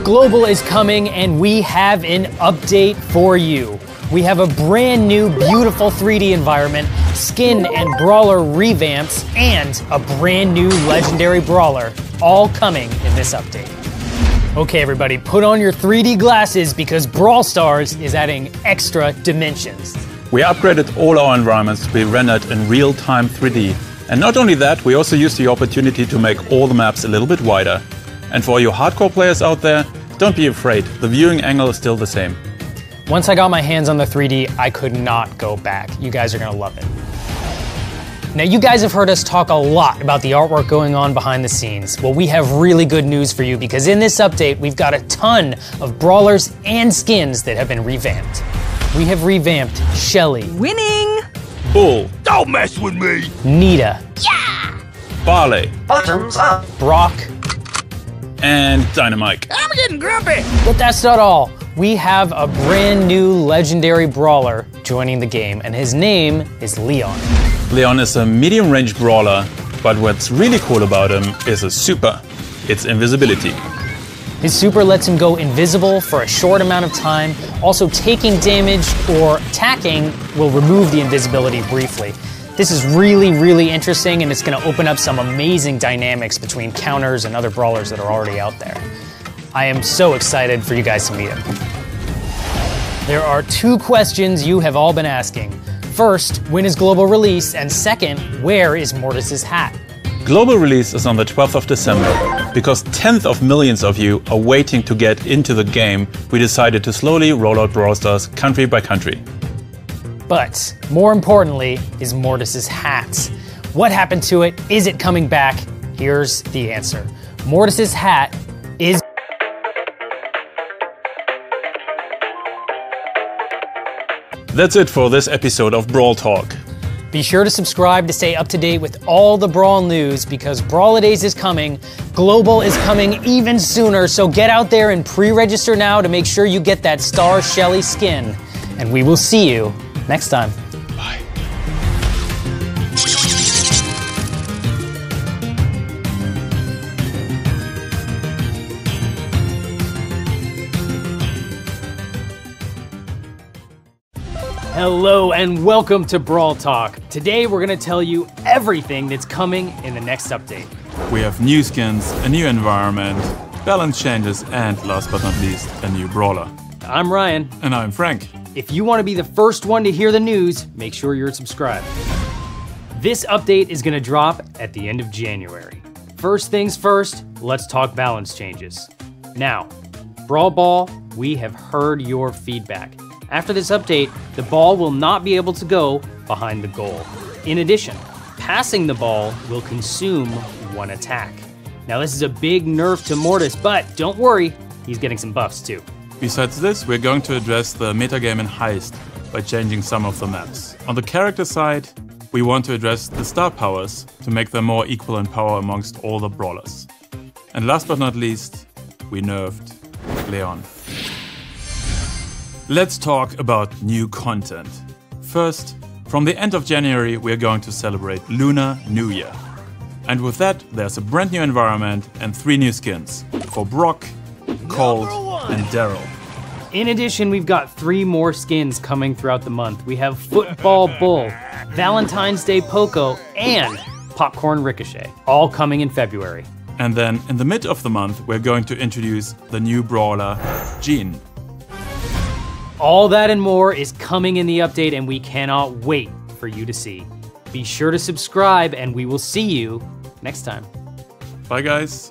Global is coming and we have an update for you. We have a brand new, beautiful 3D environment, skin and brawler revamps, and a brand new legendary brawler, all coming in this update. Okay, everybody, put on your 3D glasses because Brawl Stars is adding extra dimensions. We upgraded all our environments to be rendered in real-time 3D. And not only that, we also used the opportunity to make all the maps a little bit wider. And for you hardcore players out there, don't be afraid, the viewing angle is still the same. Once I got my hands on the 3D, I could not go back. You guys are gonna love it. Now, you guys have heard us talk a lot about the artwork going on behind the scenes. Well, we have really good news for you because in this update, we've got a ton of brawlers and skins that have been revamped. We have revamped Shelly. Winning! Bull. Don't mess with me! Nita. Yeah! Barley. Bottoms up! Brock. And Dynamite. I'm getting grumpy! But that's not all. We have a brand new legendary brawler joining the game, and his name is Leon. Leon is a medium-range brawler, but what's really cool about him is a super. It's invisibility. His super lets him go invisible for a short amount of time. Also, taking damage or attacking will remove the invisibility briefly. This is really, really interesting, and it's going to open up some amazing dynamics between counters and other brawlers that are already out there. I am so excited for you guys to meet him. There are two questions you have all been asking. First, when is global release? And second, where is Mortis's hat? Global release is on the 12th of December. Because tens of millions of you are waiting to get into the game, we decided to slowly roll out Brawl Stars country by country. But more importantly is Mortis's hat. What happened to it? Is it coming back? Here's the answer. Mortis's hat is... That's it for this episode of Brawl Talk. Be sure to subscribe to stay up to date with all the Brawl news because Brawladays is coming, Global is coming even sooner, so get out there and pre-register now to make sure you get that Star Shelly skin. And we will see you next time. Bye. Hello and welcome to Brawl Talk. Today we're gonna tell you everything that's coming in the next update. We have new skins, a new environment, balance changes, and last but not least, a new brawler. I'm Ryan. And I'm Frank. If you want to be the first one to hear the news, make sure you're subscribed. This update is gonna drop at the end of January. First things first, let's talk balance changes. Now, Brawl Ball, we have heard your feedback. After this update, the ball will not be able to go behind the goal. In addition, passing the ball will consume one attack. Now this is a big nerf to Mortis, but don't worry, he's getting some buffs too. Besides this, we're going to address the metagame in Heist by changing some of the maps. On the character side, we want to address the star powers to make them more equal in power amongst all the brawlers. And last but not least, we nerfed Leon. Let's talk about new content. First, from the end of January, we're going to celebrate Lunar New Year. And with that, there's a brand new environment and 3 new skins for Brock, Colt, and Daryl. In addition, we've got 3 more skins coming throughout the month. We have Football Bull, Valentine's Day Poco, and Popcorn Ricochet, all coming in February. And then in the mid of the month, we're going to introduce the new brawler, Jean. All that and more is coming in the update, and we cannot wait for you to see. Be sure to subscribe, and we will see you next time. Bye, guys.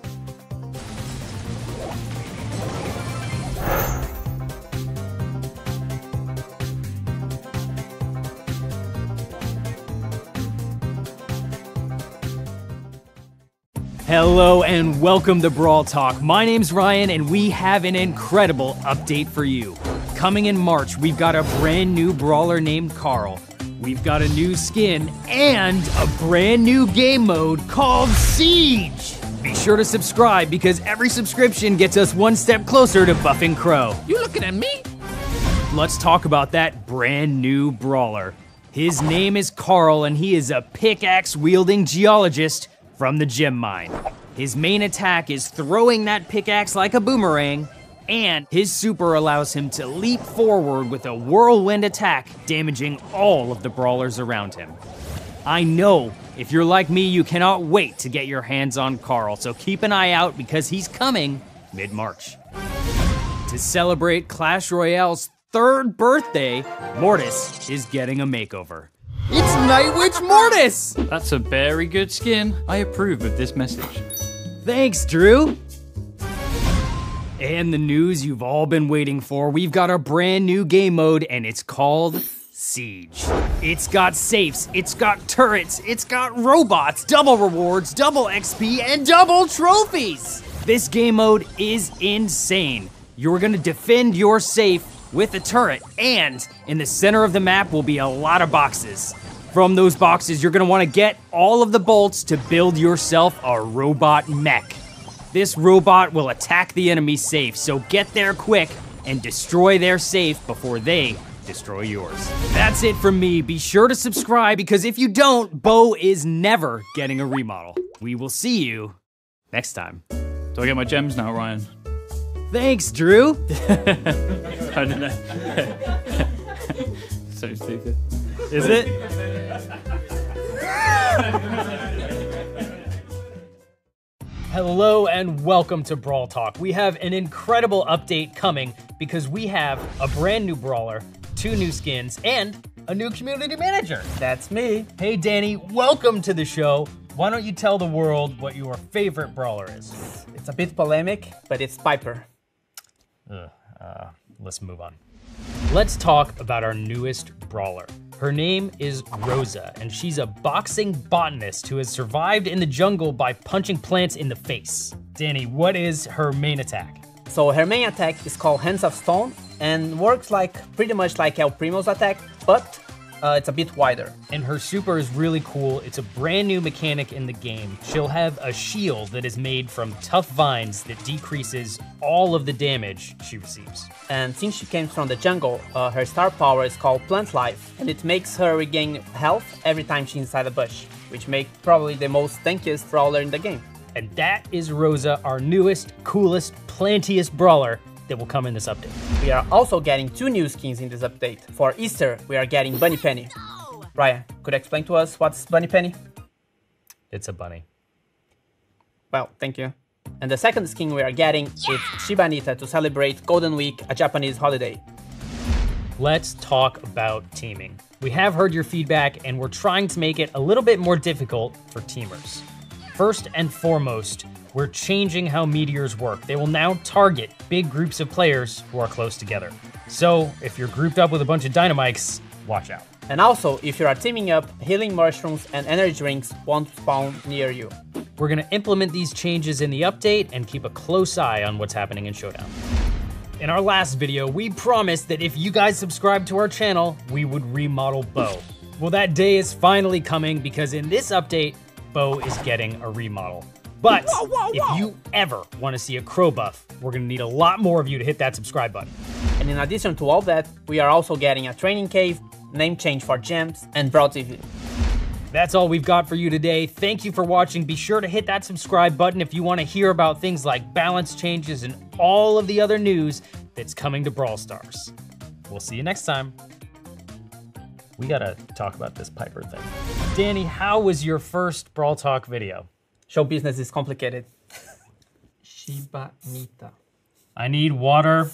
Hello and welcome to Brawl Talk. My name's Ryan, and we have an incredible update for you. Coming in March, we've got a brand new brawler named Carl. We've got a new skin and a brand new game mode called Siege. Be sure to subscribe because every subscription gets us one step closer to buffing Crow. You looking at me? Let's talk about that brand new brawler. His name is Carl, and he is a pickaxe-wielding geologist from the gem mine. His main attack is throwing that pickaxe like a boomerang, and his super allows him to leap forward with a whirlwind attack, damaging all of the brawlers around him. I know, if you're like me, you cannot wait to get your hands on Carl, so keep an eye out because he's coming mid-March. To celebrate Clash Royale's 3rd birthday, Mortis is getting a makeover. It's Night Witch Mortis! That's a very good skin. I approve of this message. Thanks, Drew. And the news you've all been waiting for, we've got a brand new game mode and it's called Siege. It's got safes, it's got turrets, it's got robots, double rewards, double XP, and double trophies. This game mode is insane. You're gonna defend your safe with a turret, and in the center of the map will be a lot of boxes. From those boxes, you're gonna wanna get all of the bolts to build yourself a robot mech. This robot will attack the enemy safe, so get there quick and destroy their safe before they destroy yours. That's it from me. Be sure to subscribe because if you don't, Bo is never getting a remodel. We will see you next time. Do I get my gems now, Ryan? Thanks, Drew. I don't know. So stupid. Is it? Hello and welcome to Brawl Talk. We have an incredible update coming because we have a brand new brawler, 2 new skins, and a new community manager. That's me. Hey Danny, welcome to the show. Why don't you tell the world what your favorite brawler is? It's a bit polemic, but it's Piper. Let's move on. Let's talk about our newest brawler. Her name is Rosa, and she's a boxing botanist who has survived in the jungle by punching plants in the face. Danny, what is her main attack? So her main attack is called Hands of Stone and works pretty much like El Primo's attack, but it's a bit wider. And her super is really cool. It's a brand new mechanic in the game. She'll have a shield that is made from tough vines that decreases all of the damage she receives. And since she came from the jungle, her star power is called Plant Life, and it makes her regain health every time she's inside a bush, which makes probably the most tankiest brawler in the game. And that is Rosa, our newest, coolest, plantiest brawler that will come in this update. We are also getting 2 new skins in this update. For Easter, we are getting Bunny Penny. Ryan, could you explain to us what's Bunny Penny? It's a bunny. Well, thank you. And the second skin we are getting is Shiba Anita to celebrate Golden Week, a Japanese holiday. Let's talk about teaming. We have heard your feedback and we're trying to make it a little bit more difficult for teamers. First and foremost, we're changing how meteors work. They will now target big groups of players who are close together. So if you're grouped up with a bunch of dynamites, watch out. And also, if you are teaming up, healing mushrooms and energy drinks won't spawn near you. We're gonna implement these changes in the update and keep a close eye on what's happening in Showdown. In our last video, we promised that if you guys subscribe to our channel, we would remodel Bo. Well, that day is finally coming because in this update, Bo is getting a remodel. But if you ever want to see a crow buff, we're gonna need a lot more of you to hit that subscribe button. And in addition to all that, we are also getting a training cave, name change for gems, and Brawl TV. That's all we've got for you today. Thank you for watching. Be sure to hit that subscribe button if you want to hear about things like balance changes and all of the other news that's coming to Brawl Stars. We'll see you next time. We gotta talk about this Piper thing. Danny, how was your first Brawl Talk video? Show business is complicated. Shiba Nita. I need water.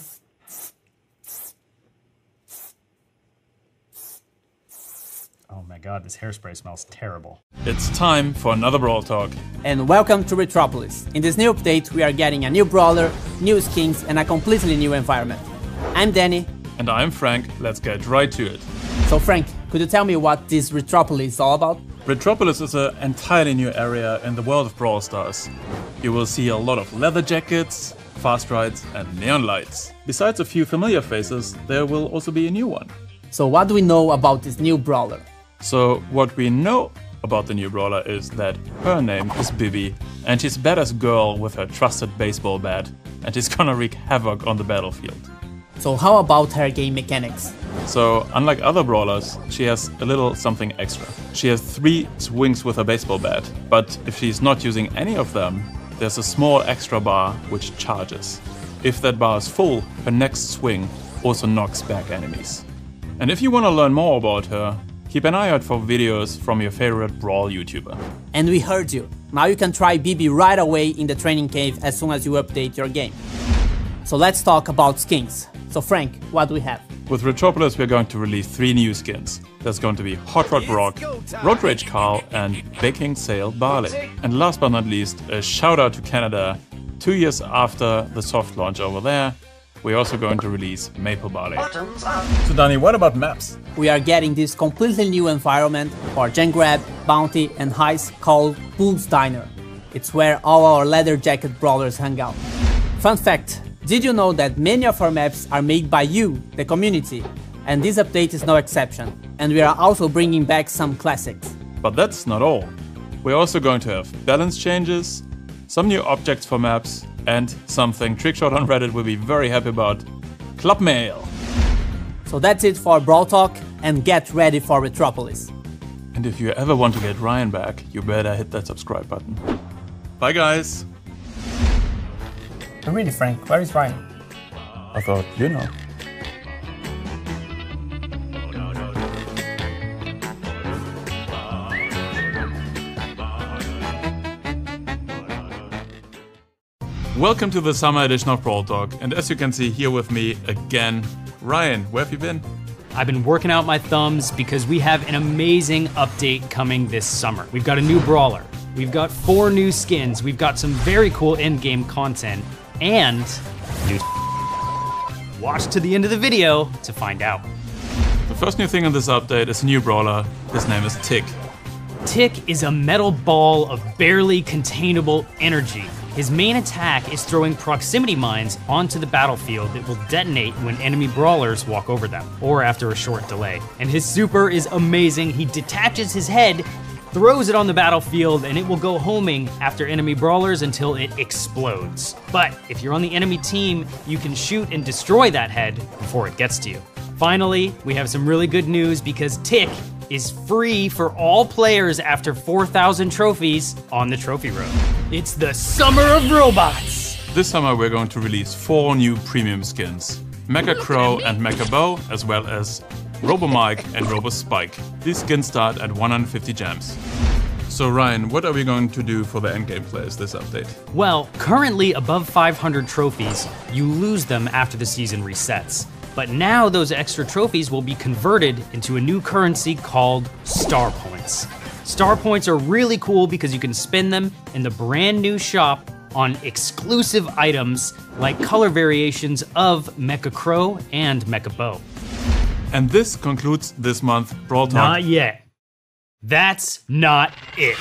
Oh my god, this hairspray smells terrible. It's time for another Brawl Talk. And welcome to Retropolis. In this new update, we are getting a new brawler, new skins, and a completely new environment. I'm Danny. And I'm Frank. Let's get right to it. So Frank, could you tell me what this Retropolis is all about? Retropolis is an entirely new area in the world of Brawl Stars. You will see a lot of leather jackets, fast rides, and neon lights. Besides a few familiar faces, there will also be a new one. So what do we know about this new brawler? So what we know about the new brawler is that her name is Bibi, and she's a badass girl with her trusted baseball bat, and she's gonna wreak havoc on the battlefield. So how about her game mechanics? So, unlike other brawlers, she has a little something extra. She has 3 swings with her baseball bat, but if she's not using any of them, there's a small extra bar which charges. If that bar is full, her next swing also knocks back enemies. And if you want to learn more about her, keep an eye out for videos from your favorite Brawl YouTuber. And we heard you. Now you can try BB right away in the training cave as soon as you update your game. So let's talk about skins. So Frank, what do we have? With Retropolis, we're going to release 3 new skins. There's going to be Hot Rod Brock, Road Rage Carl, and Baking Sale Barley. And last but not least, a shout out to Canada. 2 years after the soft launch over there, we're also going to release Maple Barley. So Danny, what about maps? We are getting this completely new environment for Gen Grab, Bounty, and Heist called Bull's Diner. It's where all our leather jacket brawlers hang out. Fun fact, did you know that many of our maps are made by you, the community? And this update is no exception. And we are also bringing back some classics. But that's not all. We're also going to have balance changes, some new objects for maps, and something Trickshot on Reddit will be very happy about, Club Mail. So that's it for Brawl Talk, and get ready for Retropolis. And if you ever want to get Ryan back, you better hit that subscribe button. Bye guys! Really, Frank, where is Ryan? I thought, you know. Welcome to the summer edition of Brawl Talk, and as you can see here with me again, Ryan, where have you been? I've been working out my thumbs because we have an amazing update coming this summer. We've got a new brawler, we've got 4 new skins, we've got some very cool in-game content, and new. Watch to the end of the video to find out. The first new thing in this update is a new brawler. His name is Tick. Tick is a metal ball of barely containable energy. His main attack is throwing proximity mines onto the battlefield that will detonate when enemy brawlers walk over them, or after a short delay. And his super is amazing. He detaches his head, throws it on the battlefield, and it will go homing after enemy brawlers until it explodes. But if you're on the enemy team, you can shoot and destroy that head before it gets to you. Finally, we have some really good news because Tick is free for all players after 4,000 trophies on the trophy road. It's the summer of robots! This summer we're going to release 4 new premium skins. Mecha Crow and Mecha Bow, as well as Robo Mike and Robo Spike. These skins start at 150 gems. So Ryan, what are we going to do for the endgame players this update? Well, currently above 500 trophies, you lose them after the season resets. But now those extra trophies will be converted into a new currency called Star Points. Star Points are really cool because you can spend them in the brand new shop on exclusive items like color variations of Mecha Crow and Mecha Bow. And this concludes this month Brawl Talk. Not yet. That's not it.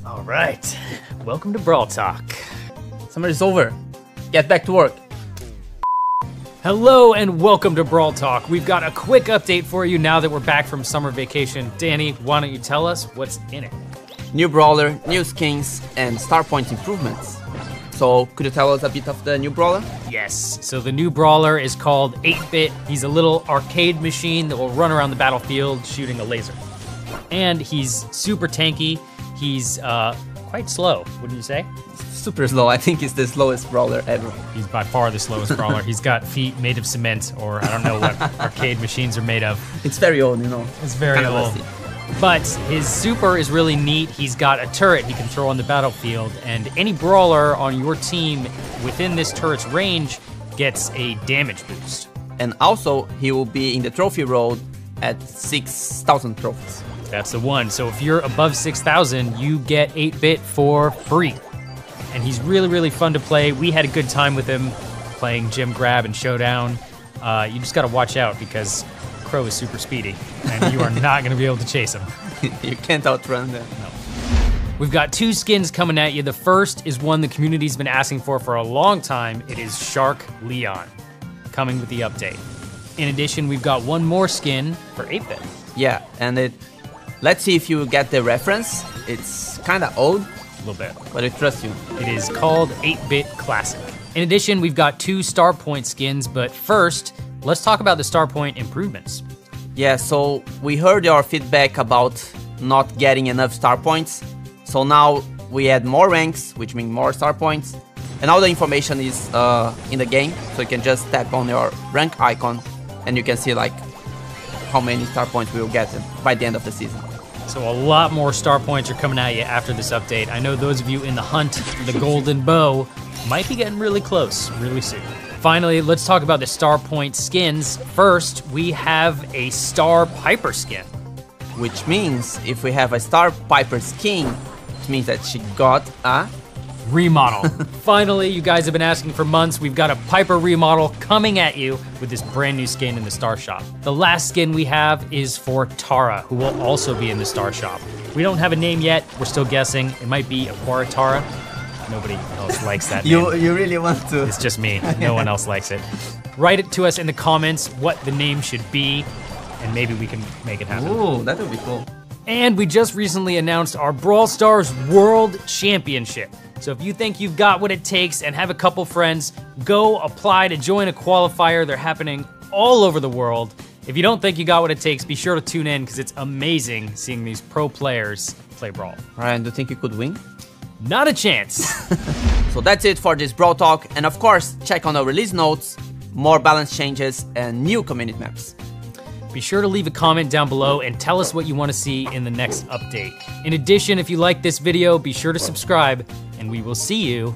Alright, welcome to Brawl Talk. Summer is over. Get back to work. Hello and welcome to Brawl Talk. We've got a quick update for you now that we're back from summer vacation. Danny, why don't you tell us what's in it? New brawler, new skins, and star point improvements. So, could you tell us a bit of the new brawler? Yes, so the new brawler is called 8-Bit. He's a little arcade machine that will run around the battlefield shooting a laser. And he's super tanky. He's quite slow, wouldn't you say? Super slow. I think he's the slowest brawler ever. He's by far the slowest brawler. He's got feet made of cement, or I don't know what arcade machines are made of. It's very old, you know. It's very Kinda old. rusty. But his super is really neat. He's got a turret he can throw on the battlefield, and any brawler on your team within this turret's range gets a damage boost. And also, he will be in the trophy road at 6,000 trophies. That's the one. So if you're above 6,000, you get 8-Bit for free. And he's really, really fun to play. We had a good time with him playing Gym Grab and Showdown. You just gotta watch out because Crow is super speedy and you are not gonna be able to chase him. You can't outrun them. No. We've got 2 skins coming at you. The first is one the community's been asking for a long time. It is Shark Leon, coming with the update. In addition, we've got one more skin for 8-bit. Yeah, and let's see if you get the reference. It's kind of old, A little bit. but I trust you. It is called 8-bit Classic. In addition, we've got 2 Star Point skins, but first, let's talk about the Star Point improvements. Yeah, so we heard your feedback about not getting enough star points. So now we add more ranks, which means more star points. And all the information is in the game. So you can just tap on your rank icon and you can see like how many star points we will get by the end of the season. So a lot more Star Points are coming at you after this update. I know those of you in the hunt for the golden bow might be getting really close really soon. Finally, let's talk about the Star Point skins. First, we have a Star Piper skin. Which means if we have a Star Piper skin, it means that she got a remodel. Finally, you guys have been asking for months. We've got a Piper remodel coming at you with this brand new skin in the Star Shop. The last skin we have is for Tara, who will also be in the Star Shop. We don't have a name yet. We're still guessing. It might be Aquara Tara. Nobody else likes that name. You really want to? It's just me. No one else likes it. Write it to us in the comments what the name should be, and maybe we can make it happen. Ooh, that would be cool. And we just recently announced our Brawl Stars World Championship. So if you think you've got what it takes and have a couple friends, go apply to join a qualifier. They're happening all over the world. If you don't think you got what it takes, be sure to tune in because it's amazing seeing these pro players play Brawl. Ryan, do you think you could win? Not a chance. So that's it for this Brawl Talk. And of course, check on our release notes, more balance changes, and new community maps. Be sure to leave a comment down below and tell us what you want to see in the next update. In addition, if you like this video, be sure to subscribe, and we will see you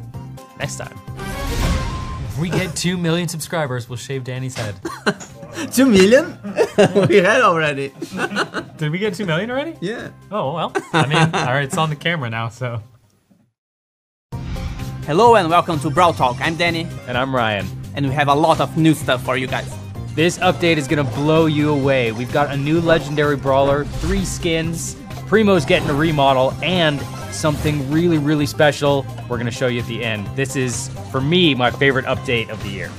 next time. If we get 2 million subscribers, we'll shave Danny's head. 2 million? We had already. Did we get 2 million already? Yeah. Oh, well, I mean, all right, it's on the camera now, so. Hello and welcome to Brawl Talk. I'm Danny, And I'm Ryan. and we have a lot of new stuff for you guys. This update is gonna blow you away. We've got a new legendary brawler, 3 skins, Primo's getting a remodel, and something really, really special we're gonna show you at the end. This is, for me, my favorite update of the year.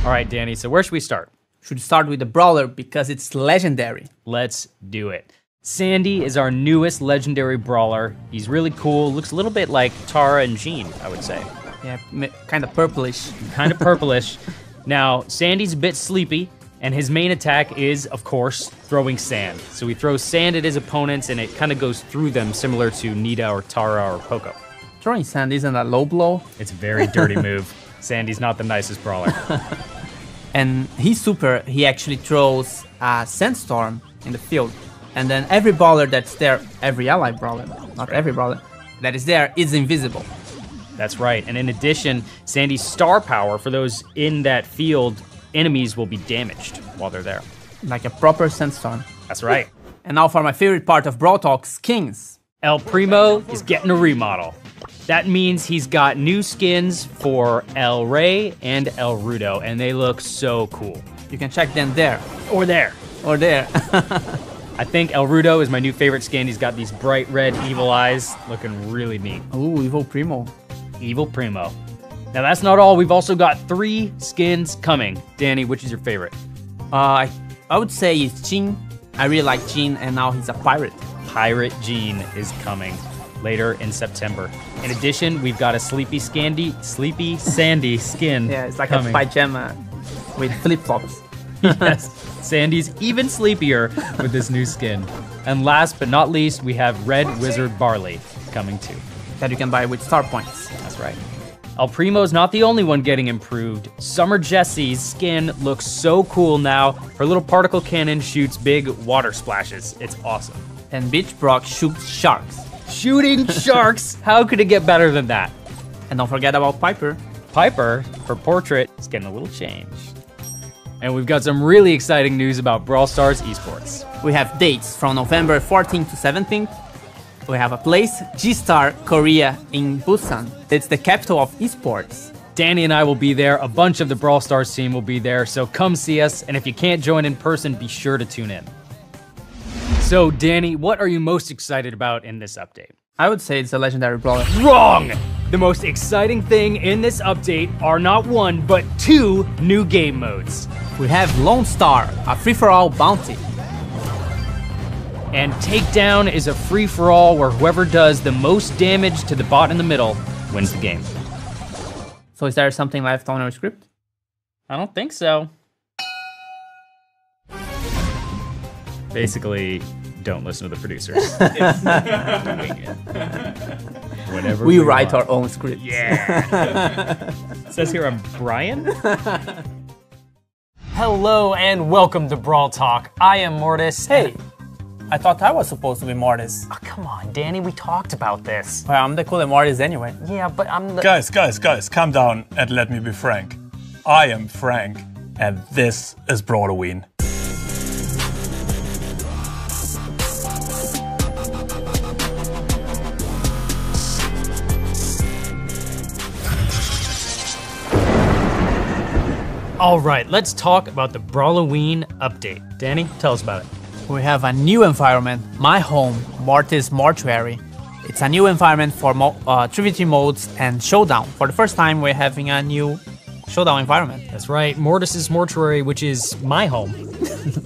All right, Danny, so where should we start? Should start with the brawler because it's legendary. Let's do it. Sandy is our newest legendary brawler. He's really cool, looks a little bit like Tara and Jean, I would say. Yeah, kind of purplish. Kind of purplish. Now, Sandy's a bit sleepy, and his main attack is, of course, throwing sand. So he throws sand at his opponents, and it kind of goes through them, similar to Nita or Tara or Poco. Throwing sand isn't a low blow. It's a very dirty move. Sandy's not the nicest brawler. And his super, he actually throws a sandstorm in the field. And then every brawler that's there, every ally brawler, not every brawler, that is there is invisible. That's right. And in addition, Sandy's star power, for those in that field, enemies will be damaged while they're there. Like a proper sandstorm. That's right. And now for my favorite part of Brawl Talk, skins. El Primo is getting a remodel. That means he's got new skins for El Rey and El Rudo, and they look so cool. You can check them there. Or there. Or there. I think El Rudo is my new favorite skin. He's got these bright red evil eyes, looking really neat. Ooh, Evil Primo. Evil Primo. Now that's not all. We've also got 3 skins coming. Danny, which is your favorite? I would say it's Jean. I really like Jean, and now he's a pirate. Pirate Jean is coming later in September. In addition, we've got a Sleepy Sandy skin. Yeah, it's like coming. a pajama with flip-flops. Yes, Sandy's even sleepier with this new skin. And last but not least, we have Red Wizard Barley coming too. That you can buy with star points. That's right. El Primo's not the only one getting improved. Summer Jessie's skin looks so cool now. Her little particle cannon shoots big water splashes. It's awesome. And Beach Brock shoots sharks. Shooting sharks? How could it get better than that? And don't forget about Piper. Piper, her portrait, is getting a little change. And we've got some really exciting news about Brawl Stars esports. We have dates from November 14th to 17th. We have a place, G-Star Korea in Busan. It's the capital of esports. Danny and I will be there. A bunch of the Brawl Stars team will be there. So come see us. And if you can't join in person, be sure to tune in. So Danny, what are you most excited about in this update? I would say it's a legendary brawler. Wrong! The most exciting thing in this update are not 1, but 2 new game modes. We have Lone Star, a free-for-all bounty. And Takedown is a free-for-all where whoever does the most damage to the bot in the middle wins the game. So is there something left on our script? I don't think so. Basically, don't listen to the producers. Whatever We write our own script. Yeah. It says here I'm Brian. Hello and welcome to Brawl Talk. I am Mortis. Hey, I thought I was supposed to be Mortis. Oh, come on, Danny, we talked about this. Well, I'm the cooler Mortis anyway. Yeah, but I'm the... Guys, calm down and let me be frank. I am Frank, and this is Brawloween. All right, let's talk about the Brawloween update. Danny, tell us about it. We have a new environment, my home, Mortis Mortuary. It's a new environment for 3v3 modes and Showdown. For the first time, we're having a new Showdown environment. That's right, Mortis's Mortuary, which is my home.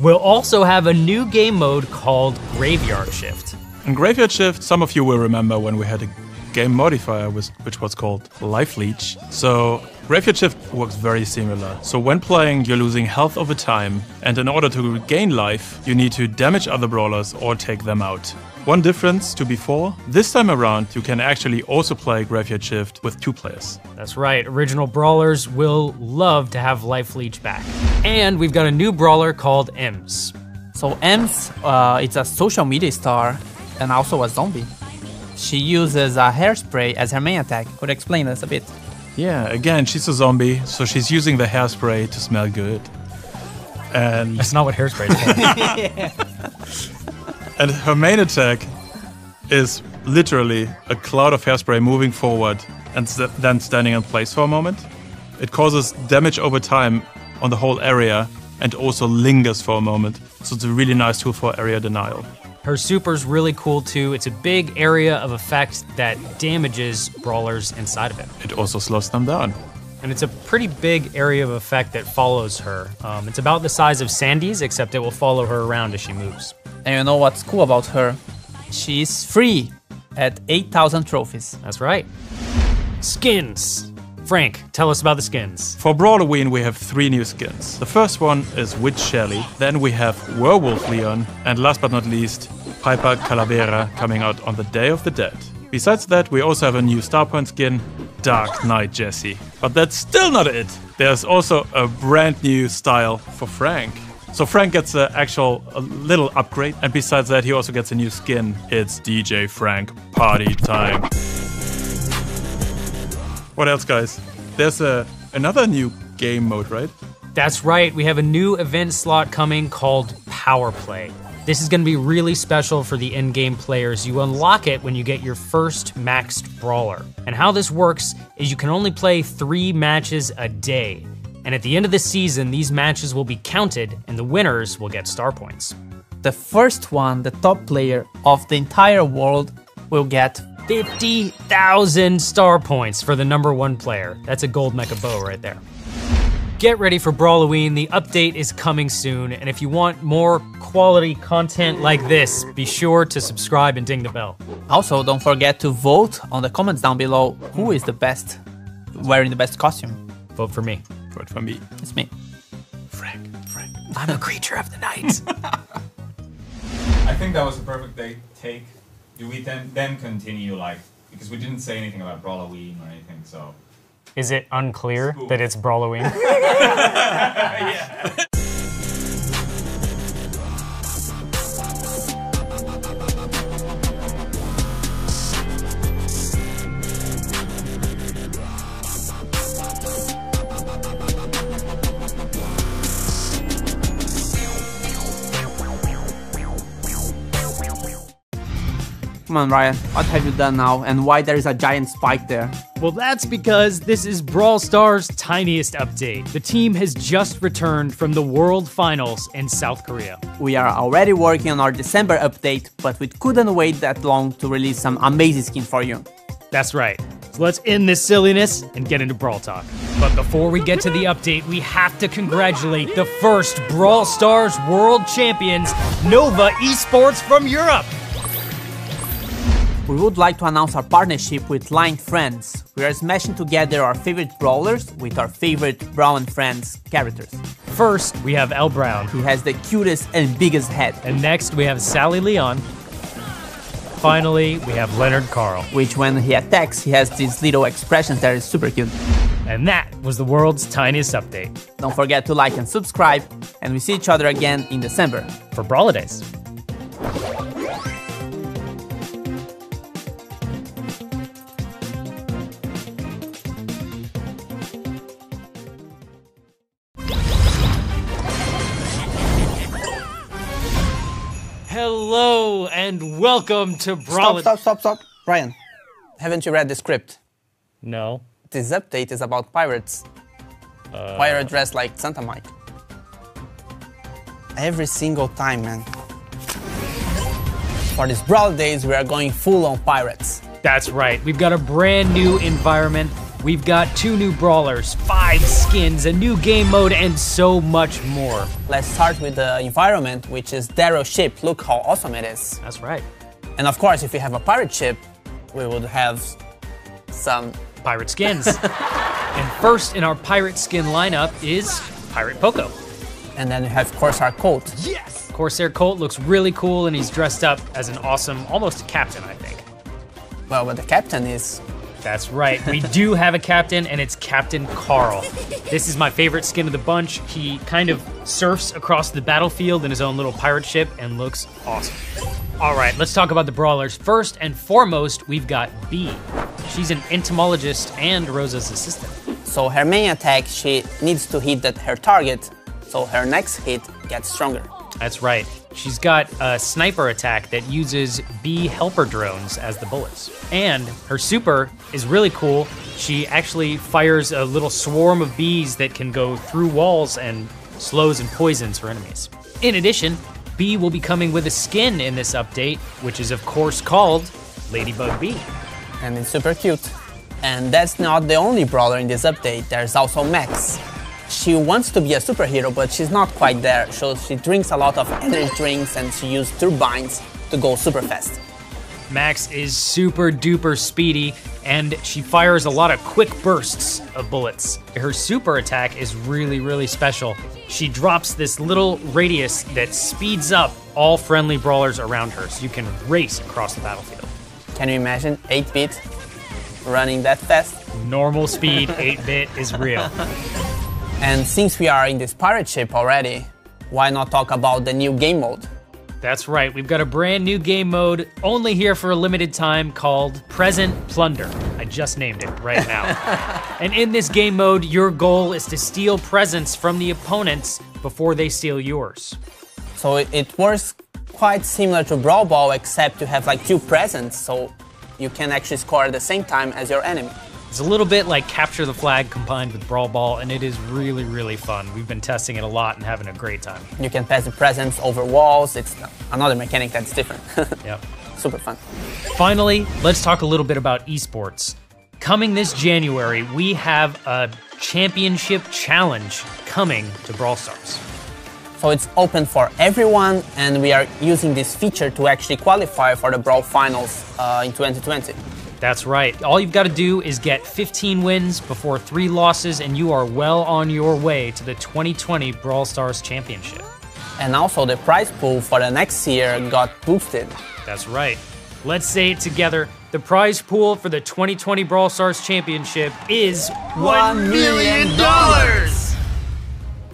We'll also have a new game mode called Graveyard Shift. In Graveyard Shift, some of you will remember when we had a game modifier which was called Life Leech. So Graveyard Shift works very similar. So when playing, you're losing health over time, and in order to regain life, you need to damage other brawlers or take them out. One difference to before, this time around you can actually also play Graveyard Shift with 2 players. That's right, original brawlers will love to have Life Leech back. And we've got a new brawler called Ems. So Ems, it's a social media star and also a zombie. She uses a hairspray as her main attack. Could you explain this a bit? Yeah, again, she's a zombie, so she's using the hairspray to smell good. And That's not what hairspray is for. And her main attack is literally a cloud of hairspray moving forward and then standing in place for a moment. It causes damage over time on the whole area and also lingers for a moment. So it's a really nice tool for area denial. Her super's really cool too. It's a big area of effect that damages brawlers inside of it. It also slows them down. And it's a pretty big area of effect that follows her. It's about the size of Sandy's, except it will follow her around as she moves. And you know what's cool about her? She's free at 8,000 trophies. That's right. Skins. Frank, tell us about the skins. For Brawloween, we have 3 new skins. The first one is Witch Shelly, then we have Werewolf Leon, and last but not least, Piper Calavera coming out on the Day of the Dead. Besides that, we also have a new Star Point skin, Dark Knight Jesse. But that's still not it. There's also a brand new style for Frank. So Frank gets a little upgrade, and besides that, he also gets a new skin. It's DJ Frank Party Time. What else, guys? There's another new game mode, right? That's right, we have a new event slot coming called Power Play. This is going to be really special for the in-game players. You unlock it when you get your first maxed brawler. And how this works is you can only play 3 matches a day. And at the end of the season, these matches will be counted and the winners will get star points. The first one, the top player of the entire world, will get 50,000 star points for the #1 player. That's a gold mecha bow right there. Get ready for Brawloween, the update is coming soon, and if you want more quality content like this, be sure to subscribe and ding the bell. Also, don't forget to vote on the comments down below who is the best, wearing the best costume. Vote for me. Vote for me. It's me. Frank. I'm a creature of the night. I think that was a perfect take. Do we then continue, like, because we didn't say anything about Brawloween or anything, so... Is it unclear that it's Brawloween? Yeah. Come on, Ryan, what have you done now, and why there is a giant spike there? Well, that's because this is Brawl Stars' tiniest update. The team has just returned from the World Finals in South Korea. We are already working on our December update, but we couldn't wait that long to release some amazing skins for you. That's right. let's end this silliness and get into Brawl Talk. But before we get to the update, we have to congratulate the first Brawl Stars World Champions, Nova Esports from Europe. We would like to announce our partnership with Line Friends. We are smashing together our favorite brawlers with our favorite Brawl and Friends characters. First, we have El Brown. He has the cutest and biggest head. And next, we have Sally Leon. Finally, we have Leonard Carl. Which when he attacks, he has these little expressions that is super cute. And that was the world's tiniest update. Don't forget to like and subscribe, and we see each other again in December. For Brawladays. Hello and welcome to Brawl. Stop. Ryan, haven't you read the script? No. This update is about pirates. Why are you dressed like Santa Mike? Every single time, man. For these Brawl Days, we are going full on pirates. That's right. We've got a brand new environment. We've got 2 new brawlers, 5 skins, a new game mode, and so much more. Let's start with the environment, which is Darrow's ship. Look how awesome it is. That's right. And of course, if we have a pirate ship, we would have some pirate skins. And first in our pirate skin lineup is Pirate Poco. And then we have Corsair Colt. Yes! Corsair Colt looks really cool and he's dressed up as an awesome, almost a captain, I think. Well, but the captain is... That's right, we do have a captain and it's Captain Carl. This is my favorite skin of the bunch. He kind of surfs across the battlefield in his own little pirate ship and looks awesome. All right, let's talk about the brawlers. First and foremost, we've got Bee. She's an entomologist and Rosa's assistant. So her main attack, she needs to hit her target, so her next hit gets stronger. That's right. She's got a sniper attack that uses bee helper drones as the bullets. And her super is really cool. She actually fires a little swarm of bees that can go through walls and slows and poisons her enemies. In addition, Bee will be coming with a skin in this update, which is of course called Ladybug Bee. And it's super cute. And that's not the only brawler in this update, there's also Max. She wants to be a superhero, but she's not quite there, so she drinks a lot of energy drinks and she uses turbines to go super fast. Max is super duper speedy and she fires a lot of quick bursts of bullets. Her super attack is really special. She drops this little radius that speeds up all friendly brawlers around her so you can race across the battlefield. Can you imagine 8-bit running that fast? Normal speed 8-bit is real. And since we are in this pirate ship already, why not talk about the new game mode? That's right, we've got a brand new game mode, only here for a limited time, called Present Plunder. I just named it right now. And in this game mode, your goal is to steal presents from the opponents before they steal yours. So it works quite similar to Brawl Ball, except you have like 2 presents, so you can actually score at the same time as your enemy. It's a little bit like Capture the Flag combined with Brawl Ball, and it is really fun. We've been testing it a lot and having a great time. You can pass the presents over walls. It's another mechanic that's different. Yep. Super fun. Finally, let's talk a little bit about esports. Coming this January, we have a championship challenge coming to Brawl Stars. So it's open for everyone, and we are using this feature to actually qualify for the Brawl Finals in 2020. That's right. All you've got to do is get 15 wins before 3 losses, and you are well on your way to the 2020 Brawl Stars Championship. And also the prize pool for the next year got boosted. That's right. Let's say it together. The prize pool for the 2020 Brawl Stars Championship is $1 million!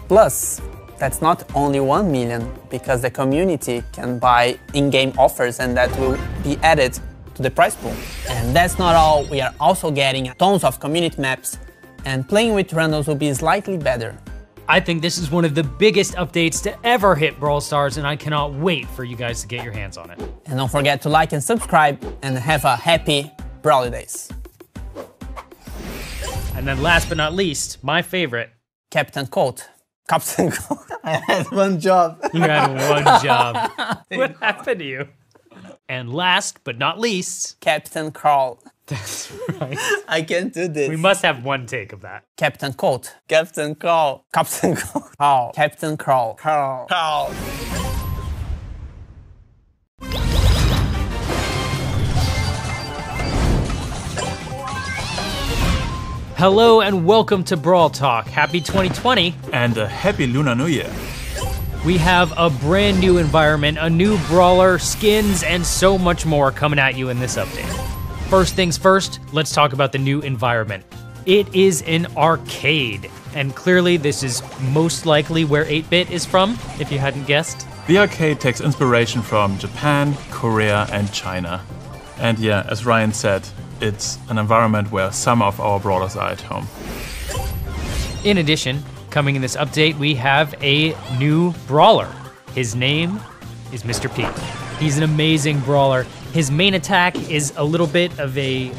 Plus, that's not only 1 million, because the community can buy in-game offers and that will be added to the prize pool. And that's not all, we are also getting tons of community maps, and playing with randoms will be slightly better. I think this is one of the biggest updates to ever hit Brawl Stars, and I cannot wait for you guys to get your hands on it. And don't forget to like and subscribe, and have a happy Brawly Days. And then last but not least, my favorite. Captain Colt. Captain Colt. I had one job. You had one job. What happened to you? And last but not least, Captain Carl. That's right. I can't do this. We must have one take of that. Captain Cold. Captain Cold. Captain Cold. Carl. Captain Carl. Carl. Carl. Hello and welcome to Brawl Talk. Happy 2020. And a happy Lunar New Year. We have a brand new environment, a new brawler, skins, and so much more coming at you in this update. First things first, let's talk about the new environment. It is an arcade, and clearly this is most likely where 8-Bit is from, if you hadn't guessed. The arcade takes inspiration from Japan, Korea, and China. And yeah, as Ryan said, it's an environment where some of our brawlers are at home. In addition, coming in this update, we have a new brawler. His name is Mr. P. He's an amazing brawler. His main attack is a little bit of a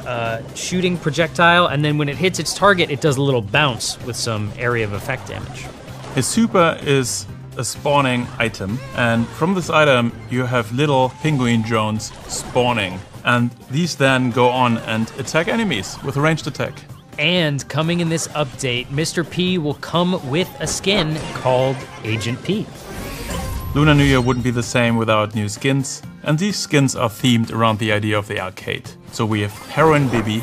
shooting projectile, and then when it hits its target, it does a little bounce with some area of effect damage. His super is a spawning item, and from this item you have little penguin drones spawning, and these then go on and attack enemies with a ranged attack. And coming in this update, Mr. P will come with a skin called Agent P. Lunar New Year wouldn't be the same without new skins, and these skins are themed around the idea of the arcade. So we have Heroine Bibi,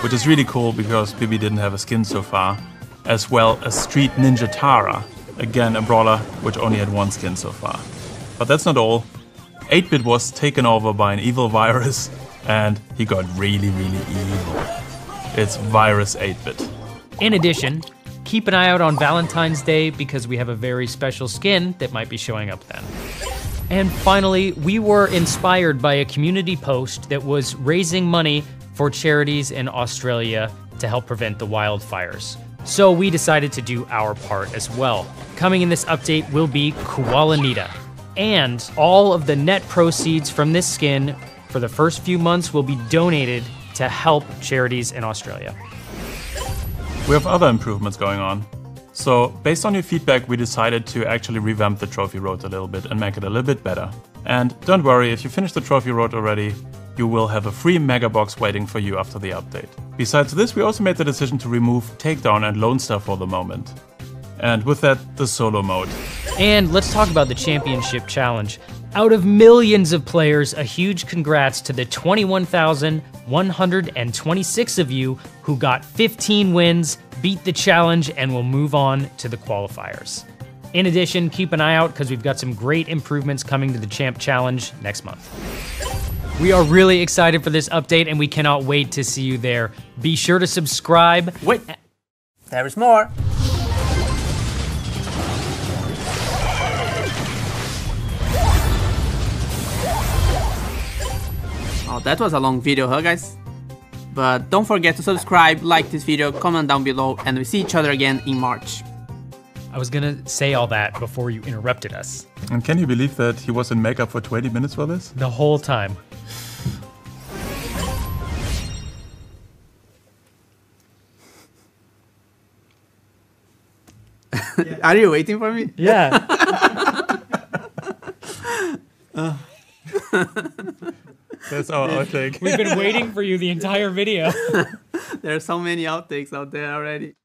which is really cool because Bibi didn't have a skin so far, as well as Street Ninja Tara, again a brawler which only had one skin so far. But that's not all. 8-Bit was taken over by an evil virus, and he got really, really evil. It's Virus 8-Bit. In addition, keep an eye out on Valentine's Day because we have a very special skin that might be showing up then. And finally, we were inspired by a community post that was raising money for charities in Australia to help prevent the wildfires. So we decided to do our part as well. Coming in this update will be Koalanita. And all of the net proceeds from this skin for the first few months will be donated to help charities in Australia. We have other improvements going on. So, based on your feedback, we decided to actually revamp the trophy road a little bit and make it a little bit better. And don't worry, if you finish the trophy road already, you will have a free mega box waiting for you after the update. Besides this, we also made the decision to remove Takedown and Lone Star for the moment. And with that, the solo mode. And let's talk about the championship challenge. Out of millions of players, a huge congrats to the 21,126 of you who got 15 wins, beat the challenge, and will move on to the qualifiers. In addition, keep an eye out because we've got some great improvements coming to the Champ Challenge next month. We are really excited for this update and we cannot wait to see you there. Be sure to subscribe. Wait, there is more. Oh, that was a long video, huh guys? But don't forget to subscribe, like this video, comment down below, and we see each other again in March. I was gonna say all that before you interrupted us. And can you believe that he was in makeup for 20 minutes for this? The whole time. Are you waiting for me? Yeah. That's our outtake. We've been waiting for you the entire video. There are so many outtakes out there already.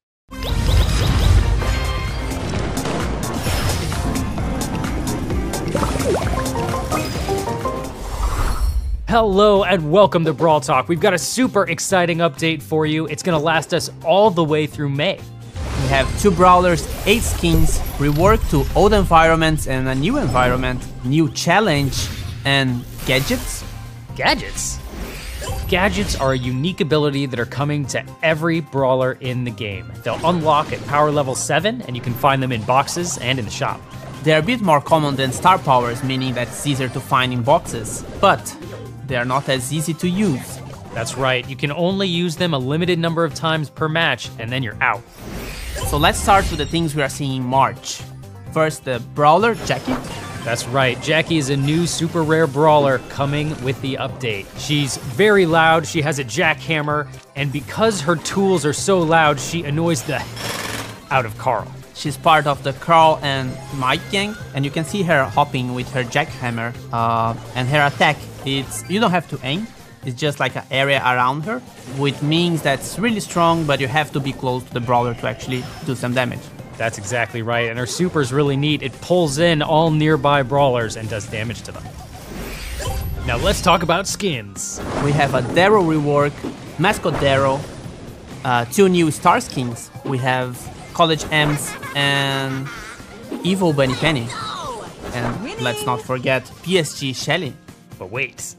Hello and welcome to Brawl Talk. We've got a super exciting update for you. It's gonna last us all the way through May. We have 2 brawlers, 8 skins, rework to old environments and a new environment, new challenge, and gadgets? Gadgets? Gadgets are a unique ability that are coming to every brawler in the game. They'll unlock at power level 7, and you can find them in boxes and in the shop. They're a bit more common than star powers, meaning that it's easier to find in boxes, but they are not as easy to use. That's right, you can only use them a limited number of times per match, and then you're out. So let's start with the things we are seeing in March. First, the brawler, Jackie. That's right, Jackie is a new super rare brawler coming with the update. She's very loud, she has a jackhammer, and because her tools are so loud, she annoys the out of Carl. She's part of the Carl and Mike gang, and you can see her hopping with her jackhammer. And her attack, you don't have to aim, is just like an area around her, which means that's really strong, but you have to be close to the brawler to actually do some damage. That's exactly right, and her super is really neat. It pulls in all nearby brawlers and does damage to them. Now let's talk about skins. We have a Darrow rework, Mascot Darrow, 2 new star skins. We have College Ems and Evil Bunny Penny. And let's not forget PSG Shelly. But wait.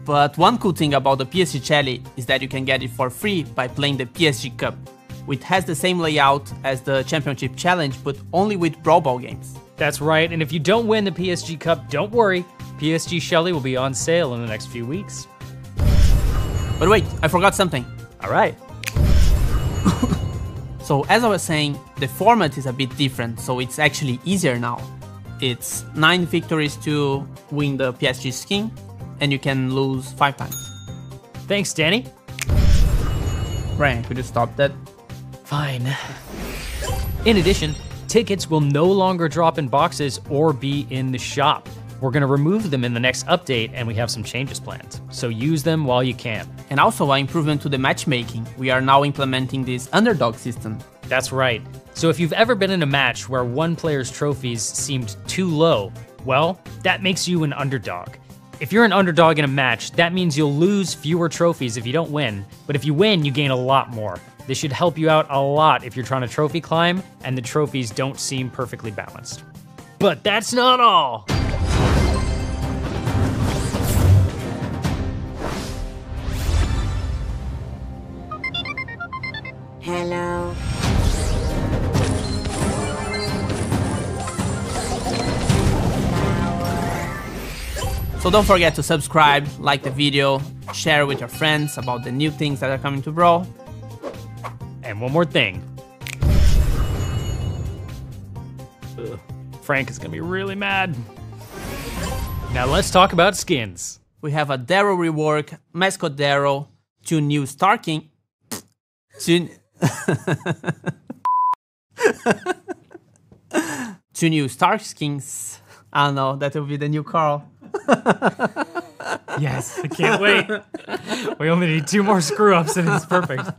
But one cool thing about the PSG Shelly is that you can get it for free by playing the PSG Cup, which has the same layout as the Championship Challenge, but only with Brawl Ball games. That's right, and if you don't win the PSG Cup, don't worry. PSG Shelly will be on sale in the next few weeks. But wait, I forgot something. All right. So as I was saying, the format is a bit different, so it's actually easier now. It's 9 victories to win the PSG skin, and you can lose 5 times. Thanks, Danny. Ryan, could you stop that? Fine. In addition, tickets will no longer drop in boxes or be in the shop. We're gonna remove them in the next update, and we have some changes planned. So use them while you can. And also an improvement to the matchmaking. We are now implementing this underdog system. That's right. So if you've ever been in a match where one player's trophies seemed too low, well, that makes you an underdog. If you're an underdog in a match, that means you'll lose fewer trophies if you don't win, but if you win, you gain a lot more. This should help you out a lot if you're trying to trophy climb and the trophies don't seem perfectly balanced. But that's not all. Hello. So don't forget to subscribe, like the video, share with your friends about the new things that are coming to Brawl. And one more thing. Ugh. Frank is gonna be really mad. Now let's talk about skins. We have a Darrow rework, Mascot Darrow, 2 new Star King, 2 new Star Skins. I don't know, that will be the new Carl. Yes, I can't wait. We only need 2 more screw-ups and it's perfect.